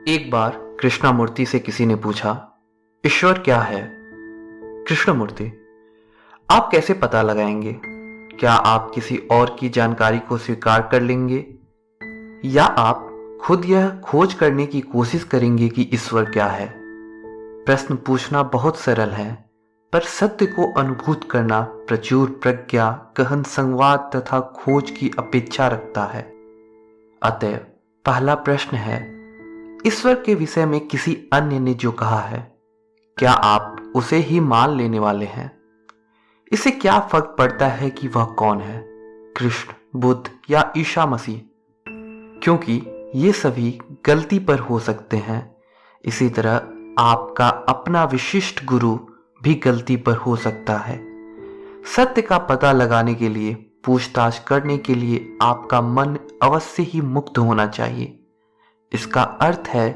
एक बार कृष्णमूर्ति से किसी ने पूछा, ईश्वर क्या है? कृष्णमूर्ति, आप कैसे पता लगाएंगे? क्या आप किसी और की जानकारी को स्वीकार कर लेंगे या आप खुद यह खोज करने की कोशिश करेंगे कि ईश्वर क्या है? प्रश्न पूछना बहुत सरल है, पर सत्य को अनुभूत करना प्रचुर प्रज्ञा, गहन संवाद तथा खोज की अपेक्षा रखता है। अतः पहला प्रश्न है, ईश्वर के विषय में किसी अन्य ने जो कहा है, क्या आप उसे ही मान लेने वाले हैं? इसे क्या फर्क पड़ता है कि वह कौन है, कृष्ण, बुद्ध या ईसा मसीह? क्योंकि ये सभी गलती पर हो सकते हैं। इसी तरह आपका अपना विशिष्ट गुरु भी गलती पर हो सकता है। सत्य का पता लगाने के लिए, पूछताछ करने के लिए आपका मन अवश्य ही मुक्त होना चाहिए। इसका अर्थ है,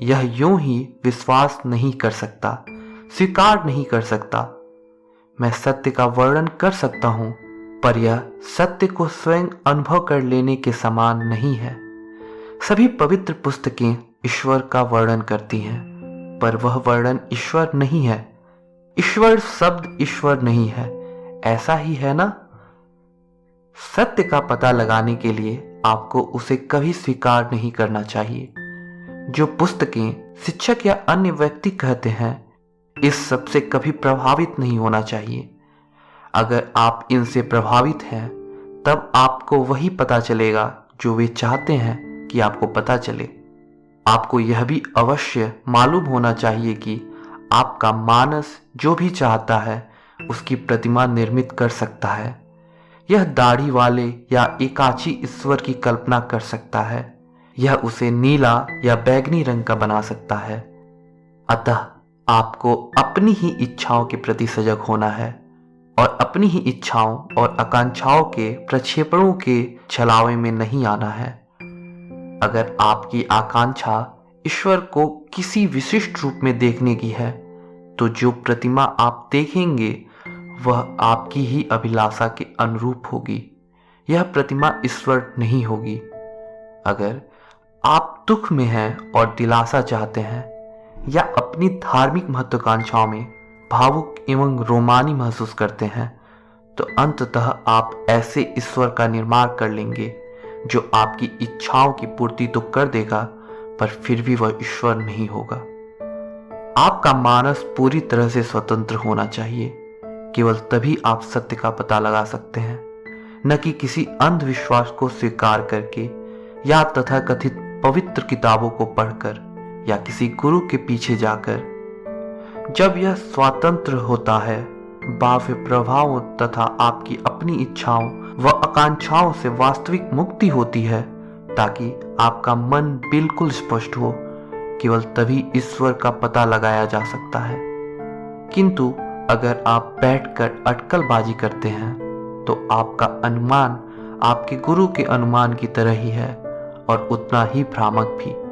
यह यूं ही विश्वास नहीं कर सकता, स्वीकार नहीं कर सकता। मैं सत्य का वर्णन कर सकता हूं, पर यह सत्य को स्वयं अनुभव कर लेने के समान नहीं है। सभी पवित्र पुस्तकें ईश्वर का वर्णन करती हैं, पर वह वर्णन ईश्वर नहीं है। ईश्वर शब्द ईश्वर नहीं है, ऐसा ही है ना? सत्य का पता लगाने के लिए आपको उसे कभी स्वीकार नहीं करना चाहिए। जो पुस्तकें, शिक्षक या अन्य व्यक्ति कहते हैं, इस सब से कभी प्रभावित नहीं होना चाहिए। अगर आप इनसे प्रभावित हैं, तब आपको वही पता चलेगा जो वे चाहते हैं कि आपको पता चले। आपको यह भी अवश्य मालूम होना चाहिए कि आपका मानस जो भी चाहता है, उसकी प्रतिमा निर्मित कर सकता है। यह दाढ़ी वाले या एकाची ईश्वर की कल्पना कर सकता है। यह उसे नीला या बैंगनी रंग का बना सकता है। अतः आपको अपनी ही इच्छाओं के प्रति सजग होना है और अपनी ही इच्छाओं और आकांक्षाओं के प्रक्षेपणों के छलावे में नहीं आना है। अगर आपकी आकांक्षा ईश्वर को किसी विशिष्ट रूप में देखने की है, तो जो प्रतिमा आप देखेंगे वह आपकी ही अभिलाषा के अनुरूप होगी। यह प्रतिमा ईश्वर नहीं होगी। अगर आप दुख में हैं और दिलासा चाहते हैं या अपनी धार्मिक महत्वाकांक्षाओं में भावुक एवं रोमानी महसूस करते हैं, तो अंततः आप ऐसे ईश्वर का निर्माण कर लेंगे जो आपकी इच्छाओं की पूर्ति तो कर देगा, पर फिर भी वह ईश्वर नहीं होगा। आपका मानस पूरी तरह से स्वतंत्र होना चाहिए। केवल तभी आप सत्य का पता लगा सकते हैं, न कि किसी अंधविश्वास को स्वीकार करके या तथाकथित पवित्र किताबों को पढ़कर या किसी गुरु के पीछे जाकर। जब यह स्वतंत्र होता है, बाह्य प्रभावों तथा आपकी अपनी इच्छाओं व आकांक्षाओं से वास्तविक मुक्ति होती है, ताकि आपका मन बिल्कुल स्पष्ट हो। केवल तभी ईश्वर का पता लगाया जा सकता है। किंतु अगर आप बैठकर अटकलबाजी करते हैं, तो आपका अनुमान आपके गुरु के अनुमान की तरह ही है और उतना ही भ्रामक भी।